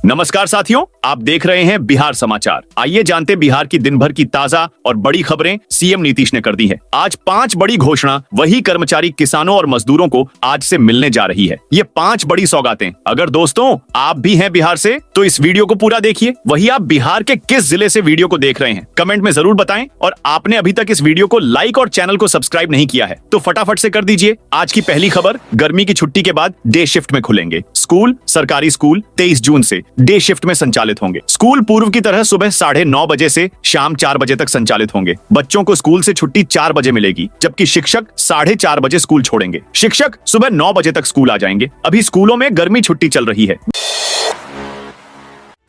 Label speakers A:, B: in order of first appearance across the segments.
A: नमस्कार साथियों, आप देख रहे हैं बिहार समाचार। आइए जानते बिहार की दिन भर की ताजा और बड़ी खबरें सीएम नीतीश ने कर दी है। आज 5 बड़ी घोषणा वही कर्मचारी, किसानों और मजदूरों को आज से मिलने जा रही है। ये 5 बड़ी सौगातें। अगर दोस्तों आप भी हैं बिहार से तो इस वीडियो को पूरा देखिए। वही आप बिहार के किस जिले से वीडियो को देख रहे हैं कमेंट में जरूर बताएं। और आपने अभी तक इस वीडियो को लाइक और चैनल को सब्सक्राइब नहीं किया है तो फटाफट से कर दीजिए। आज की पहली खबर, गर्मी की छुट्टी के बाद डे शिफ्ट में खुलेंगे स्कूल। सरकारी स्कूल 23 जून से डे शिफ्ट में संचालित होंगे। स्कूल पूर्व की तरह सुबह 9:30 बजे से शाम 4 बजे तक संचालित होंगे। बच्चों को स्कूल से छुट्टी 4 बजे मिलेगी, जबकि शिक्षक 4:30 बजे स्कूल छोड़ेंगे। शिक्षक सुबह 9 बजे तक स्कूल आ जाएंगे। अभी स्कूलों में गर्मी छुट्टी चल रही है।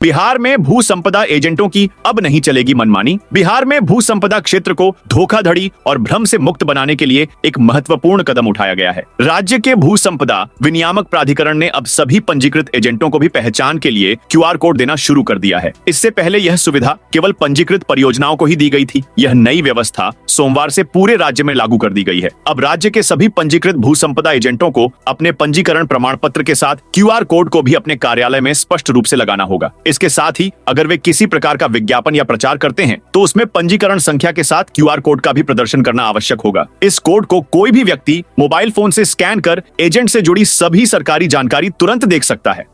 A: बिहार में भू संपदा एजेंटों की अब नहीं चलेगी मनमानी। बिहार में भू संपदा क्षेत्र को धोखाधड़ी और भ्रम से मुक्त बनाने के लिए एक महत्वपूर्ण कदम उठाया गया है। राज्य के भू संपदा विनियामक प्राधिकरण ने अब सभी पंजीकृत एजेंटों को भी पहचान के लिए QR कोड देना शुरू कर दिया है। इससे पहले यह सुविधा केवल पंजीकृत परियोजनाओं को ही दी गई थी। यह नई व्यवस्था सोमवार से पूरे राज्य में लागू कर दी गई है। अब राज्य के सभी पंजीकृत भू संपदा एजेंटों को अपने पंजीकरण प्रमाण पत्र के साथ QR कोड को भी अपने कार्यालय में स्पष्ट रूप से लगाना होगा। इसके साथ ही अगर वे किसी प्रकार का विज्ञापन या प्रचार करते हैं तो उसमें पंजीकरण संख्या के साथ QR कोड का भी प्रदर्शन करना आवश्यक होगा। इस कोड को कोई भी व्यक्ति मोबाइल फोन से स्कैन कर एजेंट से जुड़ी सभी सरकारी जानकारी तुरंत देख सकता है।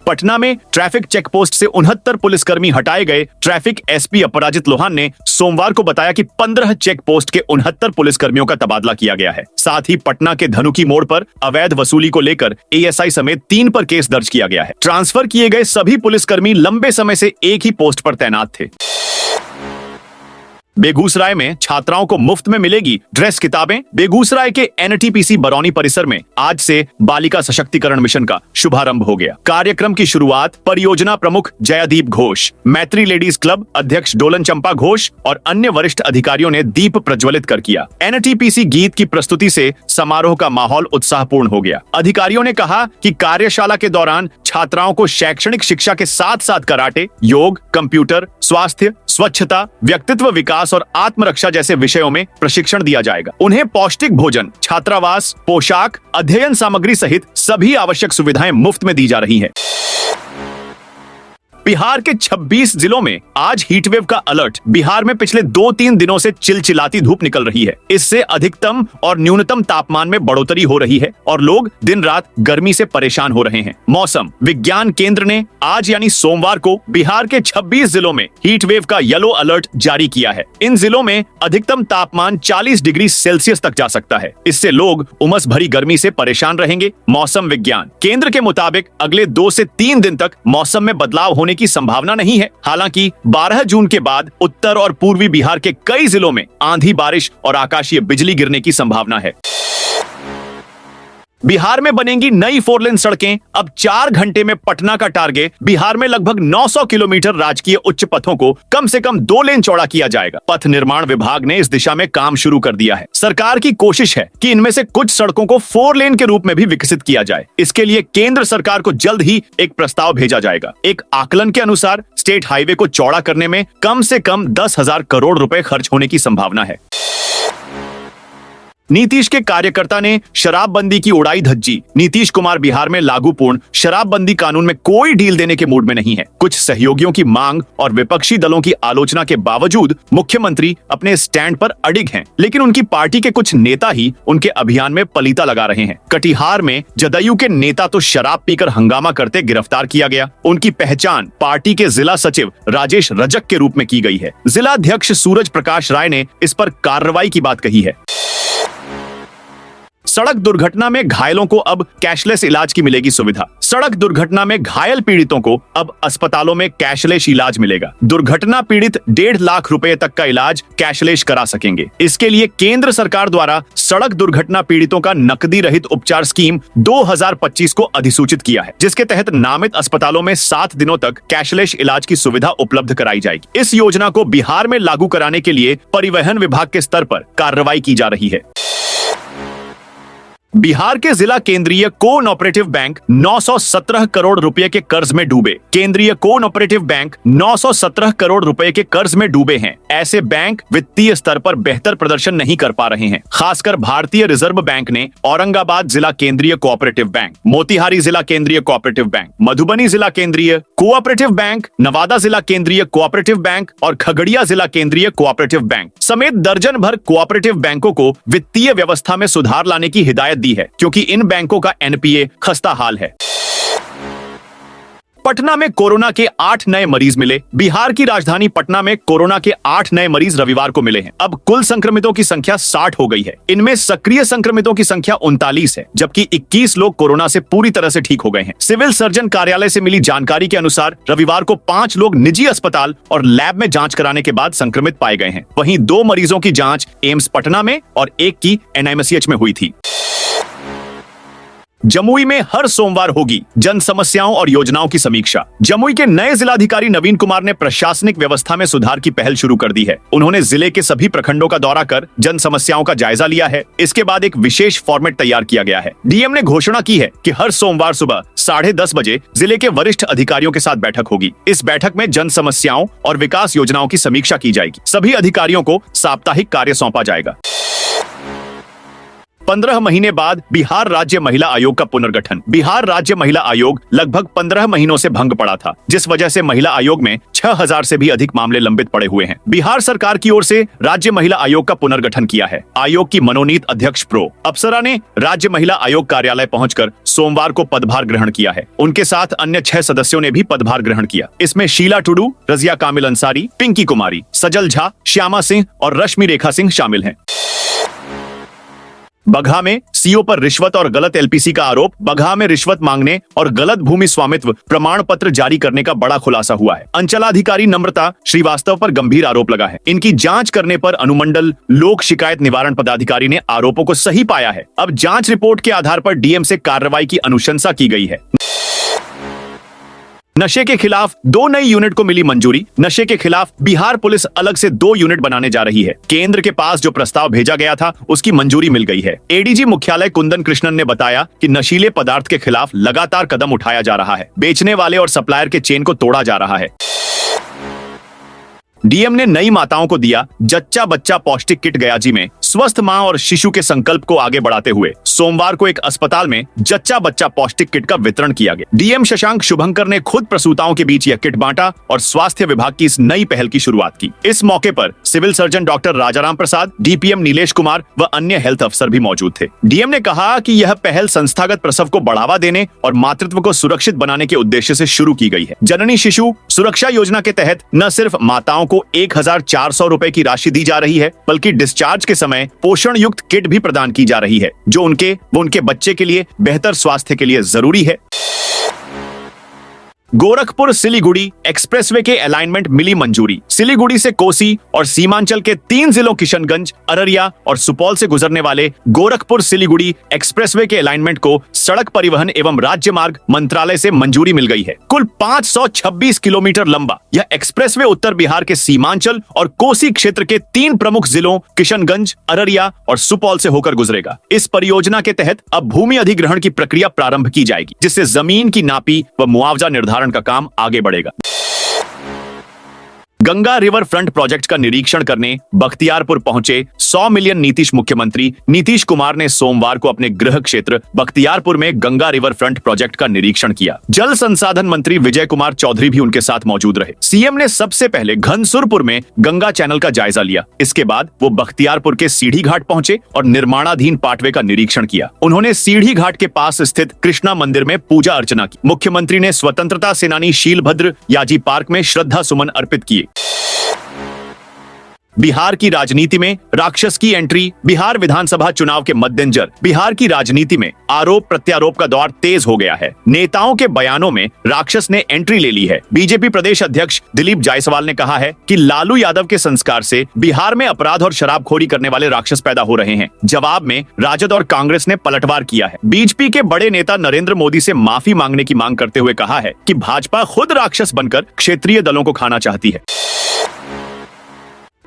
A: पटना में ट्रैफिक चेक पोस्ट से 69 पुलिसकर्मी हटाए गए। ट्रैफिक SP अपराजित लोहान ने सोमवार को बताया कि 15 चेक पोस्ट के 69 पुलिसकर्मियों का तबादला किया गया है। साथ ही पटना के धनुकी मोड़ पर अवैध वसूली को लेकर ASI समेत 3 पर केस दर्ज किया गया है। ट्रांसफर किए गए सभी पुलिसकर्मी लंबे समय से एक ही पोस्ट पर तैनात थे। बेगूसराय में छात्राओं को मुफ्त में मिलेगी ड्रेस किताबें। बेगूसराय के NTPC बरौनी परिसर में आज से बालिका सशक्तिकरण मिशन का शुभारंभ हो गया। कार्यक्रम की शुरुआत परियोजना प्रमुख जयादीप घोष, मैत्री लेडीज क्लब अध्यक्ष डोलन चंपा घोष और अन्य वरिष्ठ अधिकारियों ने दीप प्रज्वलित कर किया। NTPC गीत की प्रस्तुति से समारोह का माहौल उत्साहपूर्ण हो गया। अधिकारियों ने कहा कि कार्यशाला के दौरान छात्राओं को शैक्षणिक शिक्षा के साथ साथ कराटे, योग, कंप्यूटर, स्वास्थ्य, स्वच्छता, व्यक्तित्व विकास और आत्मरक्षा जैसे विषयों में प्रशिक्षण दिया जाएगा। उन्हें पौष्टिक भोजन, छात्रावास, पोशाक, अध्ययन सामग्री सहित सभी आवश्यक सुविधाएं मुफ्त में दी जा रही हैं। बिहार के 26 जिलों में आज हीटवेव का अलर्ट। बिहार में पिछले 2-3 दिनों से चिलचिलाती धूप निकल रही है। इससे अधिकतम और न्यूनतम तापमान में बढ़ोतरी हो रही है और लोग दिन रात गर्मी से परेशान हो रहे हैं। मौसम विज्ञान केंद्र ने आज यानी सोमवार को बिहार के 26 जिलों में हीटवेव का येलो अलर्ट जारी किया है। इन जिलों में अधिकतम तापमान 40 डिग्री सेल्सियस तक जा सकता है। इससे लोग उमस भरी गर्मी से परेशान रहेंगे। मौसम विज्ञान केंद्र के मुताबिक अगले 2 से 3 दिन तक मौसम में बदलाव होने की संभावना नहीं है। हालांकि 12 जून के बाद उत्तर और पूर्वी बिहार के कई जिलों में आंधी, बारिश और आकाशीय बिजली गिरने की संभावना है। बिहार में बनेंगी नई 4 लेन सड़कें। अब 4 घंटे में पटना का टारगेट। बिहार में लगभग 900 किलोमीटर राजकीय उच्च पथों को कम से कम 2 लेन चौड़ा किया जाएगा। पथ निर्माण विभाग ने इस दिशा में काम शुरू कर दिया है। सरकार की कोशिश है कि इनमें से कुछ सड़कों को 4 लेन के रूप में भी विकसित किया जाए। इसके लिए केंद्र सरकार को जल्द ही एक प्रस्ताव भेजा जाएगा। एक आकलन के अनुसार स्टेट हाईवे को चौड़ा करने में कम से कम 10,000 करोड़ रुपए खर्च होने की संभावना है। नीतीश के कार्यकर्ता ने शराबबंदी की उड़ाई धज्जी। नीतीश कुमार बिहार में लागू पूर्ण शराबबंदी कानून में कोई ढील देने के मूड में नहीं है। कुछ सहयोगियों की मांग और विपक्षी दलों की आलोचना के बावजूद मुख्यमंत्री अपने स्टैंड पर अडिग हैं, लेकिन उनकी पार्टी के कुछ नेता ही उनके अभियान में पलीता लगा रहे हैं। कटिहार में जदयू के नेता तो शराब पीकर हंगामा करते गिरफ्तार किया गया। उनकी पहचान पार्टी के जिला सचिव राजेश रजक के रूप में की गई है। जिला अध्यक्ष सूरज प्रकाश राय ने इस पर कार्रवाई की बात कही है। सड़क दुर्घटना में घायलों को अब कैशलेस इलाज की मिलेगी सुविधा। सड़क दुर्घटना में घायल पीड़ितों को अब अस्पतालों में कैशलेस इलाज मिलेगा। दुर्घटना पीड़ित 1.5 लाख रुपए तक का इलाज कैशलेस करा सकेंगे। इसके लिए केंद्र सरकार द्वारा सड़क दुर्घटना पीड़ितों का नकदी रहित उपचार स्कीम 2025 को अधिसूचित किया है, जिसके तहत नामित अस्पतालों में 7 दिनों तक कैशलेस इलाज की सुविधा उपलब्ध कराई जाएगी। इस योजना को बिहार में लागू कराने के लिए परिवहन विभाग के स्तर पर कार्रवाई की जा रही है। बिहार के जिला केंद्रीय कोऑपरेटिव बैंक 917 करोड़ रुपए के कर्ज में डूबे। केंद्रीय कोऑपरेटिव बैंक 917 करोड़ रुपए के कर्ज में डूबे हैं। ऐसे बैंक वित्तीय स्तर पर बेहतर प्रदर्शन नहीं कर पा रहे हैं। खासकर भारतीय रिजर्व बैंक ने औरंगाबाद जिला केंद्रीय कोऑपरेटिव बैंक, मोतिहारी जिला केंद्रीय कोऑपरेटिव बैंक, मधुबनी जिला केंद्रीय कोऑपरेटिव बैंक, नवादा जिला केंद्रीय कोऑपरेटिव बैंक और खगड़िया जिला केंद्रीय कोऑपरेटिव बैंक समेत दर्जन भर कोऑपरेटिव बैंकों को वित्तीय व्यवस्था में सुधार लाने की हिदायत दी है, क्योंकि इन बैंकों का एनपीए खस्ता हाल है। पटना में कोरोना के 8 नए मरीज मिले। बिहार की राजधानी पटना में कोरोना के 8 नए मरीज रविवार को मिले हैं। अब कुल संक्रमितों की संख्या 60 हो गई है। इनमें सक्रिय संक्रमितों की संख्या 39 है, जबकि 21 लोग कोरोना से पूरी तरह से ठीक हो गए हैं। सिविल सर्जन कार्यालय से मिली जानकारी के अनुसार रविवार को 5 लोग निजी अस्पताल और लैब में जांच कराने के बाद संक्रमित पाए गए हैं। वहीं 2 मरीजों की जांच एम्स पटना में और 1 की एनआईएमसीएच में हुई थी। जमुई में हर सोमवार होगी जन समस्याओं और योजनाओं की समीक्षा। जमुई के नए जिलाधिकारी नवीन कुमार ने प्रशासनिक व्यवस्था में सुधार की पहल शुरू कर दी है। उन्होंने जिले के सभी प्रखंडों का दौरा कर जन समस्याओं का जायजा लिया है। इसके बाद एक विशेष फॉर्मेट तैयार किया गया है। डीएम ने घोषणा की है कि हर सोमवार सुबह 10:30 बजे जिले के वरिष्ठ अधिकारियों के साथ बैठक होगी। इस बैठक में जन समस्याओं और विकास योजनाओं की समीक्षा की जाएगी। सभी अधिकारियों को साप्ताहिक कार्य सौंपा जाएगा। 15 महीने बाद बिहार राज्य महिला आयोग का पुनर्गठन। बिहार राज्य महिला आयोग लगभग 15 महीनों से भंग पड़ा था, जिस वजह से महिला आयोग में 6000 से भी अधिक मामले लंबित पड़े हुए हैं। बिहार सरकार की ओर से राज्य महिला आयोग का पुनर्गठन किया है। आयोग की मनोनीत अध्यक्ष प्रो अप्सरा ने राज्य महिला आयोग कार्यालय पहुंचकर सोमवार को पदभार ग्रहण किया है। उनके साथ अन्य 6 सदस्यों ने भी पदभार ग्रहण किया। इसमें शीला टुडू, रजिया कामिल अंसारी, पिंकी कुमारी, सजल झा, श्यामा सिंह और रश्मि रेखा सिंह शामिल हैं। बगहा में सीओ पर रिश्वत और गलत एलपीसी का आरोप। बगहा में रिश्वत मांगने और गलत भूमि स्वामित्व प्रमाण पत्र जारी करने का बड़ा खुलासा हुआ है। अंचलाधिकारी नम्रता श्रीवास्तव पर गंभीर आरोप लगा है। इनकी जांच करने पर अनुमंडल लोक शिकायत निवारण पदाधिकारी ने आरोपों को सही पाया है। अब जांच रिपोर्ट के आधार पर डीएम से कार्रवाई की अनुशंसा की गई है। नशे के खिलाफ 2 नई यूनिट को मिली मंजूरी। नशे के खिलाफ बिहार पुलिस अलग से 2 यूनिट बनाने जा रही है। केंद्र के पास जो प्रस्ताव भेजा गया था उसकी मंजूरी मिल गई है। एडीजी मुख्यालय कुंदन कृष्णन ने बताया कि नशीले पदार्थ के खिलाफ लगातार कदम उठाया जा रहा है। बेचने वाले और सप्लायर के चेन को तोड़ा जा रहा है। डीएम ने नई माताओं को दिया जच्चा बच्चा पौष्टिक किट। गयाजी में स्वस्थ मां और शिशु के संकल्प को आगे बढ़ाते हुए सोमवार को एक अस्पताल में जच्चा बच्चा पौष्टिक किट का वितरण किया गया। डीएम शशांक शुभंकर ने खुद प्रसूताओं के बीच यह किट बांटा और स्वास्थ्य विभाग की इस नई पहल की शुरुआत की। इस मौके पर सिविल सर्जन डॉक्टर राजाराम प्रसाद, डीपीएम नीलेश कुमार व अन्य हेल्थ अफसर भी मौजूद थे। डीएम ने कहा कि यह पहल संस्थागत प्रसव को बढ़ावा देने और मातृत्व को सुरक्षित बनाने के उद्देश्य से शुरू की गई है। जननी शिशु सुरक्षा योजना के तहत न सिर्फ माताओं को 1400 रुपए की राशि दी जा रही है, बल्कि डिस्चार्ज के समय पोषण युक्त किट भी प्रदान की जा रही है, जो उनके बच्चे के लिए बेहतर स्वास्थ्य के लिए जरूरी है। गोरखपुर सिलीगुड़ी एक्सप्रेसवे के अलाइनमेंट मिली मंजूरी। सिलीगुड़ी से कोसी और सीमांचल के 3 जिलों किशनगंज, अररिया और सुपौल से गुजरने वाले गोरखपुर सिलीगुड़ी एक्सप्रेसवे के अलाइनमेंट को सड़क परिवहन एवं राज्य मार्ग मंत्रालय से मंजूरी मिल गई है। कुल 526 किलोमीटर लंबा यह एक्सप्रेसवे उत्तर बिहार के सीमांचल और कोसी क्षेत्र के 3 प्रमुख जिलों किशनगंज, अररिया और सुपौल से होकर गुजरेगा। इस परियोजना के तहत अब भूमि अधिग्रहण की प्रक्रिया प्रारंभ की जाएगी, जिससे जमीन की नापी व मुआवजा निर्धारण का काम आगे बढ़ेगा। गंगा रिवर फ्रंट प्रोजेक्ट का निरीक्षण करने बख्तियारपुर पहुंचे 100 मिलियन नीतीश मुख्यमंत्री नीतीश कुमार ने सोमवार को अपने गृह क्षेत्र बख्तियारपुर में गंगा रिवर फ्रंट प्रोजेक्ट का निरीक्षण किया। जल संसाधन मंत्री विजय कुमार चौधरी भी उनके साथ मौजूद रहे। सीएम ने सबसे पहले घनसुरपुर में गंगा चैनल का जायजा लिया। इसके बाद वो बख्तियारपुर के सीढ़ी घाट पहुंचे और निर्माणाधीन पाटवे का निरीक्षण किया। उन्होंने सीढ़ी घाट के पास स्थित कृष्णा मंदिर में पूजा अर्चना की। मुख्यमंत्री ने स्वतंत्रता सेनानी शीलभद्र याजी पार्क में श्रद्धा सुमन अर्पित किए। बिहार की राजनीति में राक्षस की एंट्री। बिहार विधानसभा चुनाव के मद्देनजर बिहार की राजनीति में आरोप प्रत्यारोप का दौर तेज हो गया है। नेताओं के बयानों में राक्षस ने एंट्री ले ली है। बीजेपी प्रदेश अध्यक्ष दिलीप जायसवाल ने कहा है कि लालू यादव के संस्कार से बिहार में अपराध और शराबखोरी करने वाले राक्षस पैदा हो रहे हैं। जवाब में राजद और कांग्रेस ने पलटवार किया है। बीजेपी के बड़े नेता नरेंद्र मोदी से माफी मांगने की मांग करते हुए कहा है कि भाजपा खुद राक्षस बनकर क्षेत्रीय दलों को खाना चाहती है।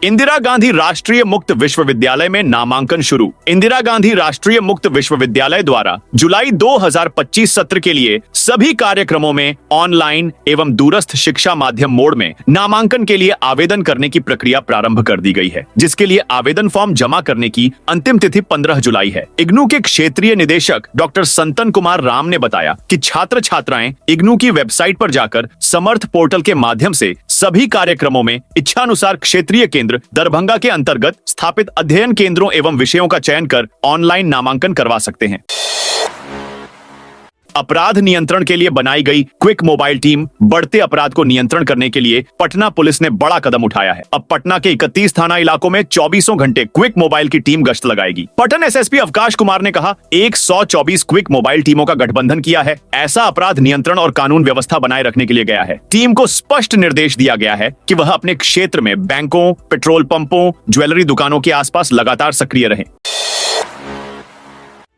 A: इंदिरा गांधी राष्ट्रीय मुक्त विश्वविद्यालय में नामांकन शुरू। इंदिरा गांधी राष्ट्रीय मुक्त विश्वविद्यालय द्वारा जुलाई 2025 सत्र के लिए सभी कार्यक्रमों में ऑनलाइन एवं दूरस्थ शिक्षा माध्यम मोड में नामांकन के लिए आवेदन करने की प्रक्रिया प्रारंभ कर दी गई है, जिसके लिए आवेदन फॉर्म जमा करने की अंतिम तिथि 15 जुलाई है। इग्नू के क्षेत्रीय निदेशक डॉक्टर संतन कुमार राम ने बताया कि छात्र छात्राएं इग्नू की वेबसाइट पर जाकर समर्थ पोर्टल के माध्यम से सभी कार्यक्रमों में इच्छानुसार क्षेत्रीय केंद्र दरभंगा के अंतर्गत स्थापित अध्ययन केंद्रों एवं विषयों का चयन कर ऑनलाइन नामांकन करवा सकते हैं। अपराध नियंत्रण के लिए बनाई गई क्विक मोबाइल टीम बढ़ते अपराध को नियंत्रण करने के लिए पटना पुलिस ने बड़ा कदम उठाया है। अब पटना के 31 थाना इलाकों में 24 घंटे क्विक मोबाइल की टीम गश्त लगाएगी। पटना एसएसपी अवकाश कुमार ने कहा, 124 क्विक मोबाइल टीमों का गठबंधन किया है। ऐसा अपराध नियंत्रण और कानून व्यवस्था बनाए रखने के लिए गया है। टीम को स्पष्ट निर्देश दिया गया है कि वह अपने क्षेत्र में बैंकों, पेट्रोल पंपों, ज्वेलरी दुकानों के आसपास लगातार सक्रिय रहें।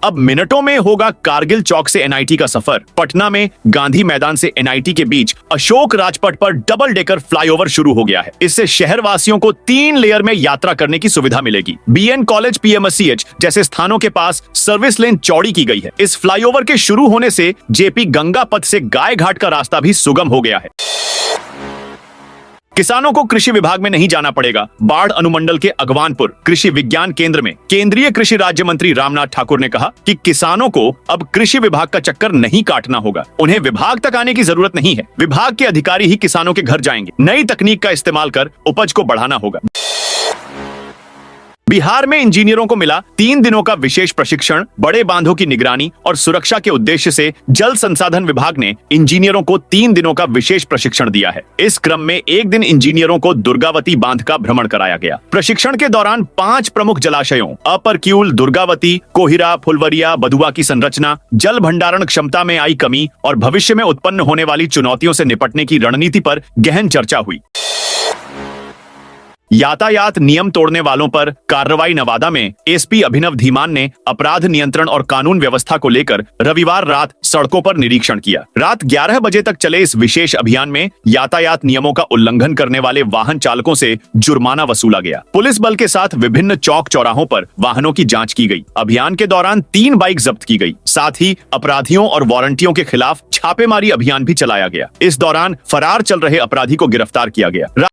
A: अब मिनटों में होगा कारगिल चौक से एनआईटी का सफर। पटना में गांधी मैदान से एनआईटी के बीच अशोक राजपथ पर डबल डेकर फ्लाईओवर शुरू हो गया है। इससे शहर वासियों को 3 लेयर में यात्रा करने की सुविधा मिलेगी। बीएन कॉलेज, पीएमसीएच जैसे स्थानों के पास सर्विस लेन चौड़ी की गई है। इस फ्लाईओवर के शुरू होने से जेपी गंगा पथ से गाय घाट का रास्ता भी सुगम हो गया है। किसानों को कृषि विभाग में नहीं जाना पड़ेगा। बाढ़ अनुमंडल के अगवानपुर कृषि विज्ञान केंद्र में केंद्रीय कृषि राज्य मंत्री रामनाथ ठाकुर ने कहा कि किसानों को अब कृषि विभाग का चक्कर नहीं काटना होगा। उन्हें विभाग तक आने की जरूरत नहीं है। विभाग के अधिकारी ही किसानों के घर जाएंगे। नई तकनीक का इस्तेमाल कर उपज को बढ़ाना होगा। बिहार में इंजीनियरों को मिला 3 दिनों का विशेष प्रशिक्षण। बड़े बांधों की निगरानी और सुरक्षा के उद्देश्य से जल संसाधन विभाग ने इंजीनियरों को 3 दिनों का विशेष प्रशिक्षण दिया है। इस क्रम में एक दिन इंजीनियरों को दुर्गावती बांध का भ्रमण कराया गया। प्रशिक्षण के दौरान 5 प्रमुख जलाशयों अपरक्यूल, दुर्गावती, कोहिरा, फुलवरिया, बधुआ की संरचना, जल भंडारण क्षमता में आई कमी और भविष्य में उत्पन्न होने वाली चुनौतियों से निपटने की रणनीति पर गहन चर्चा हुई। यातायात नियम तोड़ने वालों पर कार्रवाई। नवादा में एसपी अभिनव धीमान ने अपराध नियंत्रण और कानून व्यवस्था को लेकर रविवार रात सड़कों पर निरीक्षण किया। रात 11 बजे तक चले इस विशेष अभियान में यातायात नियमों का उल्लंघन करने वाले वाहन चालकों से जुर्माना वसूला गया। पुलिस बल के साथ विभिन्न चौक चौराहों पर वाहनों की जांच की गई। अभियान के दौरान 3 बाइक जब्त की गई। साथ ही अपराधियों और वारंटियों के खिलाफ छापेमारी अभियान भी चलाया गया। इस दौरान फरार चल रहे अपराधी को गिरफ्तार किया गया।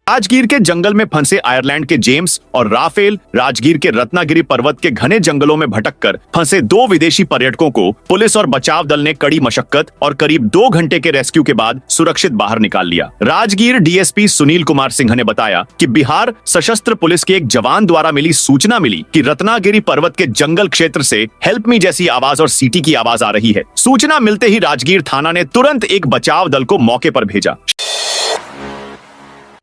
A: राजगीर के जंगल में फंसे आयरलैंड के जेम्स और राफेल राजगीर के रत्नागिरी पर्वत के घने जंगलों में भटककर फंसे 2 विदेशी पर्यटकों को पुलिस और बचाव दल ने कड़ी मशक्कत और करीब 2 घंटे के रेस्क्यू के बाद सुरक्षित बाहर निकाल लिया। राजगीर डीएसपी सुनील कुमार सिंह ने बताया कि बिहार सशस्त्र पुलिस के एक जवान द्वारा मिली सूचना मिली कि रत्नागिरी पर्वत के जंगल क्षेत्र से हेल्प मी जैसी आवाज और सीटी की आवाज आ रही है। सूचना मिलते ही राजगीर थाना ने तुरंत एक बचाव दल को मौके पर भेजा।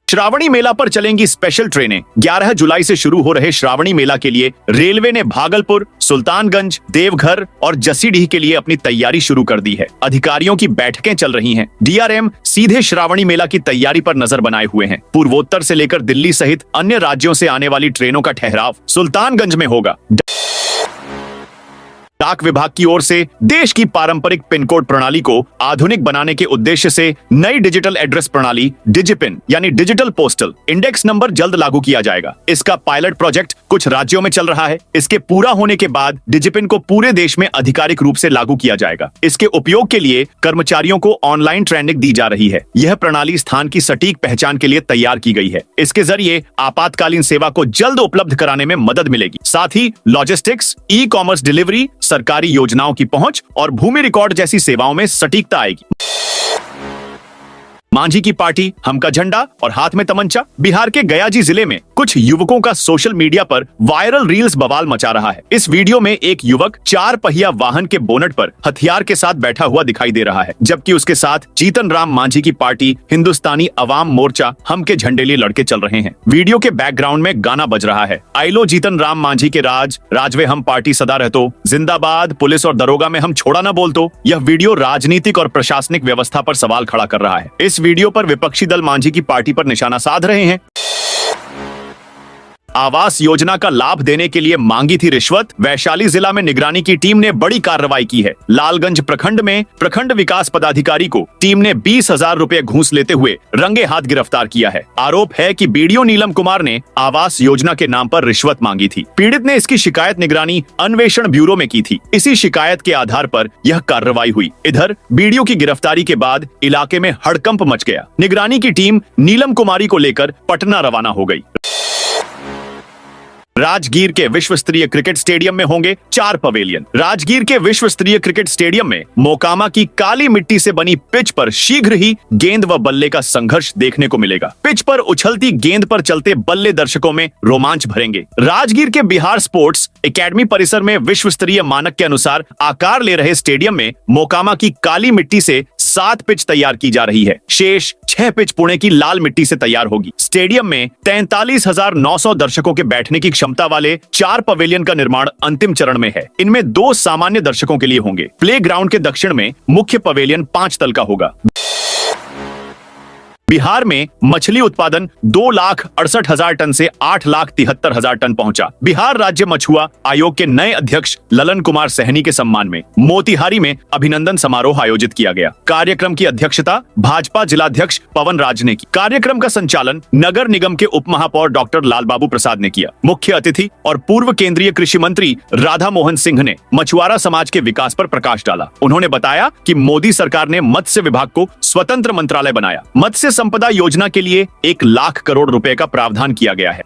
A: श्रावणी मेला पर चलेंगी स्पेशल ट्रेनें। 11 जुलाई से शुरू हो रहे श्रावणी मेला के लिए रेलवे ने भागलपुर, सुल्तानगंज, देवघर और जसीडीह के लिए अपनी तैयारी शुरू कर दी है। अधिकारियों की बैठकें चल रही हैं। डीआरएम सीधे श्रावणी मेला की तैयारी पर नजर बनाए हुए हैं। पूर्वोत्तर से लेकर दिल्ली सहित अन्य राज्यों से आने वाली ट्रेनों का ठहराव सुल्तानगंज में होगा। डाक विभाग की ओर से देश की पारंपरिक पिन कोड प्रणाली को आधुनिक बनाने के उद्देश्य से नई डिजिटल एड्रेस प्रणाली डिजिपिन यानी डिजिटल पोस्टल इंडेक्स नंबर जल्द लागू किया जाएगा। इसका पायलट प्रोजेक्ट कुछ राज्यों में चल रहा है। इसके पूरा होने के बाद डिजिपिन को पूरे देश में आधिकारिक रूप से लागू किया जाएगा। इसके उपयोग के लिए कर्मचारियों को ऑनलाइन ट्रेनिंग दी जा रही है। यह प्रणाली स्थान की सटीक पहचान के लिए तैयार की गई है। इसके जरिए आपातकालीन सेवा को जल्द उपलब्ध कराने में मदद मिलेगी। साथ ही लॉजिस्टिक्स, ई कॉमर्स डिलीवरी, सरकारी योजनाओं की पहुंच और भूमि रिकॉर्ड जैसी सेवाओं में सटीकता आएगी। मांझी की पार्टी, हम का झंडा और हाथ में तमंचा। बिहार के गयाजी जिले में कुछ युवकों का सोशल मीडिया पर वायरल रील्स बवाल मचा रहा है। इस वीडियो में एक युवक 4 पहिया वाहन के बोनट पर हथियार के साथ बैठा हुआ दिखाई दे रहा है, जबकि उसके साथ जीतन राम मांझी की पार्टी हिंदुस्तानी अवाम मोर्चा हम के झंडे लिए लड़के चल रहे हैं। वीडियो के बैकग्राउंड में गाना बज रहा है, आइलो जीतन राम मांझी के राज, राजवे हम पार्टी सदा रहतो, जिंदाबाद, पुलिस और दरोगा में हम छोड़ा न बोलतो। यह वीडियो राजनीतिक और प्रशासनिक व्यवस्था पर सवाल खड़ा कर रहा है। इस वीडियो पर विपक्षी दल मांझी की पार्टी पर निशाना साध रहे हैं। आवास योजना का लाभ देने के लिए मांगी थी रिश्वत। वैशाली जिला में निगरानी की टीम ने बड़ी कार्रवाई की है। लालगंज प्रखंड में प्रखंड विकास पदाधिकारी को टीम ने 20,000 रुपए घूस लेते हुए रंगे हाथ गिरफ्तार किया है। आरोप है कि बीडीओ नीलम कुमार ने आवास योजना के नाम पर रिश्वत मांगी थी। पीड़ित ने इसकी शिकायत निगरानी अन्वेषण ब्यूरो में की थी। इसी शिकायत के आधार पर यह कार्रवाई हुई। इधर बीडीओ की गिरफ्तारी के बाद इलाके में हड़कंप मच गया। निगरानी की टीम नीलम कुमारी को लेकर पटना रवाना हो गई। राजगीर के विश्व स्तरीय क्रिकेट स्टेडियम में होंगे 4 पवेलियन। राजगीर के विश्व स्तरीय क्रिकेट स्टेडियम में मोकामा की काली मिट्टी से बनी पिच पर शीघ्र ही गेंद व बल्ले का संघर्ष देखने को मिलेगा। पिच पर उछलती गेंद पर चलते बल्ले दर्शकों में रोमांच भरेंगे। राजगीर के बिहार स्पोर्ट्स एकेडमी परिसर में विश्व स्तरीय मानक के अनुसार आकार ले रहे स्टेडियम में मोकामा की काली मिट्टी से 7 पिच तैयार की जा रही है। शेष 6 पिच पुणे की लाल मिट्टी से तैयार होगी। स्टेडियम में 43,900 दर्शकों के बैठने की क्षमता वाले 4 पवेलियन का निर्माण अंतिम चरण में है। इनमें 2 सामान्य दर्शकों के लिए होंगे। प्ले ग्राउंड के दक्षिण में मुख्य पवेलियन 5 तल का होगा। बिहार में मछली उत्पादन 2,68,000 टन से 8,73,000 टन पहुंचा। बिहार राज्य मछुआ आयोग के नए अध्यक्ष ललन कुमार सहनी के सम्मान में मोतिहारी में अभिनंदन समारोह आयोजित किया गया। कार्यक्रम की अध्यक्षता भाजपा जिलाध्यक्ष पवन राज ने की। कार्यक्रम का संचालन नगर निगम के उप महापौर डॉक्टर लालबाबू प्रसाद ने किया। मुख्य अतिथि और पूर्व केंद्रीय कृषि मंत्री राधा मोहन सिंह ने मछुआरा समाज के विकास पर प्रकाश डाला। उन्होंने बताया कि मोदी सरकार ने मत्स्य विभाग को स्वतंत्र मंत्रालय बनाया। मत्स्य संपदा योजना के लिए 1 लाख करोड़ रुपए का प्रावधान किया गया है।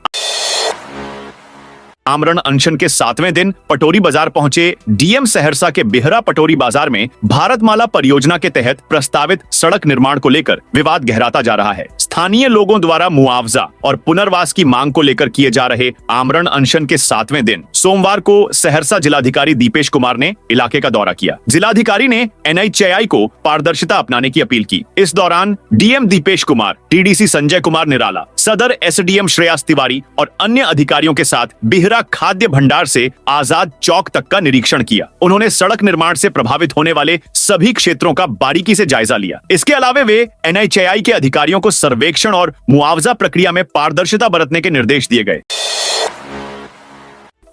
A: आमरण अनशन के 7वें दिन पटोरी बाजार पहुंचे डीएम सहरसा के बिहरा पटोरी बाजार में भारतमाला परियोजना के तहत प्रस्तावित सड़क निर्माण को लेकर विवाद गहराता जा रहा है। स्थानीय लोगों द्वारा मुआवजा और पुनर्वास की मांग को लेकर किए जा रहे आमरण अनशन के 7वें दिन सोमवार को सहरसा जिलाधिकारी दीपेश कुमार ने इलाके का दौरा किया। जिलाधिकारी ने एनएचएआई को पारदर्शिता अपनाने की अपील की। इस दौरान डीएम दीपेश कुमार, टीडीसी संजय कुमार निराला, सदर एसडीएम श्रेयास तिवारी और अन्य अधिकारियों के साथ बिहरा खाद्य भंडार से आजाद चौक तक का निरीक्षण किया। उन्होंने सड़क निर्माण से प्रभावित होने वाले सभी क्षेत्रों का बारीकी से जायजा लिया। इसके अलावा वे एनएचएआई के अधिकारियों को सर्वेक्षण और मुआवजा प्रक्रिया में पारदर्शिता बरतने के निर्देश दिए गए।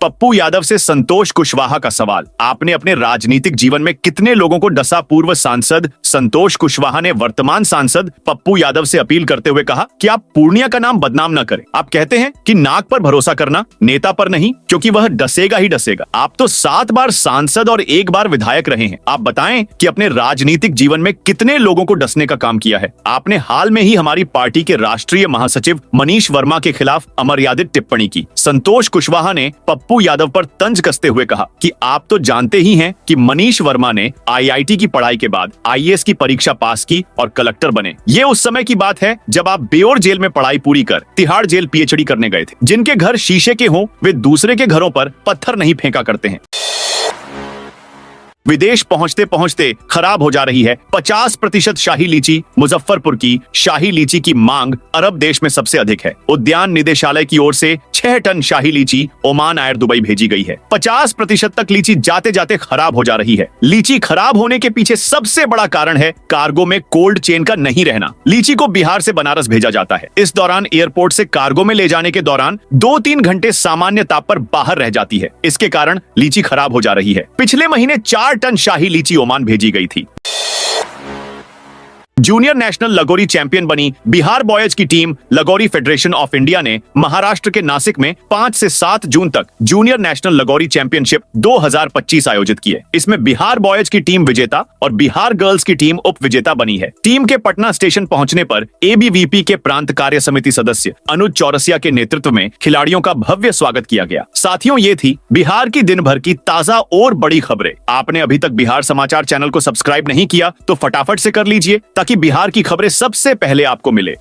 A: पप्पू यादव से संतोष कुशवाहा का सवाल। आपने अपने राजनीतिक जीवन में कितने लोगों को डसा? पूर्व सांसद संतोष कुशवाहा ने वर्तमान सांसद पप्पू यादव से अपील करते हुए कहा कि आप पूर्णिया का नाम बदनाम न करें। आप कहते हैं कि नाक पर भरोसा करना, नेता पर नहीं, क्योंकि वह डसेगा ही डसेगा। आप तो 7 बार सांसद और 1 बार विधायक रहे हैं। आप बताएं कि अपने राजनीतिक जीवन में कितने लोगों को डसने का काम किया है। आपने हाल में ही हमारी पार्टी के राष्ट्रीय महासचिव मनीष वर्मा के खिलाफ अमर्यादित टिप्पणी की। संतोष कुशवाहा ने पप्पू यादव पर तंज कसते हुए कहा कि आप तो जानते ही हैं कि मनीष वर्मा ने आईआईटी की पढ़ाई के बाद आईएएस की परीक्षा पास की और कलेक्टर बने। ये उस समय की बात है जब आप बेओर जेल में पढ़ाई पूरी कर तिहाड़ जेल पीएचडी करने गए थे। जिनके घर शीशे के हों वे दूसरे के घरों पर पत्थर नहीं फेंका करते हैं। विदेश पहुंचते पहुंचते खराब हो जा रही है 50% शाही लीची। मुजफ्फरपुर की शाही लीची की मांग अरब देश में सबसे अधिक है। उद्यान निदेशालय की ओर से 6 टन शाही लीची ओमान एयर दुबई भेजी गई है। 50% तक लीची जाते जाते खराब हो जा रही है। लीची खराब होने के पीछे सबसे बड़ा कारण है कार्गो में कोल्ड चेन का नहीं रहना। लीची को बिहार से बनारस भेजा जाता है। इस दौरान एयरपोर्ट से कार्गो में ले जाने के दौरान 2-3 घंटे सामान्य ताप पर बाहर रह जाती है। इसके कारण लीची खराब हो जा रही है। पिछले महीने 4 टन शाही लीची ओमान भेजी गई थी। जूनियर नेशनल लगोरी चैंपियन बनी बिहार बॉयज की टीम लगोरी फेडरेशन ऑफ इंडिया ने महाराष्ट्र के नासिक में 5 से 7 जून तक जूनियर नेशनल लगोरी चैंपियनशिप 2025 आयोजित की है। इसमें बिहार बॉयज की टीम विजेता और बिहार गर्ल्स की टीम उप विजेता बनी है। टीम के पटना स्टेशन पहुंचने पर एबीवीपी के प्रांत कार्य समिति सदस्य अनुज चौरसिया के नेतृत्व में खिलाड़ियों का भव्य स्वागत किया गया। साथियों, ये थी बिहार की दिन भर की ताजा और बड़ी खबरें। आपने अभी तक बिहार समाचार चैनल को सब्सक्राइब नहीं किया तो फटाफट से कर लीजिए ताकि बिहार की खबरें सबसे पहले आपको मिले।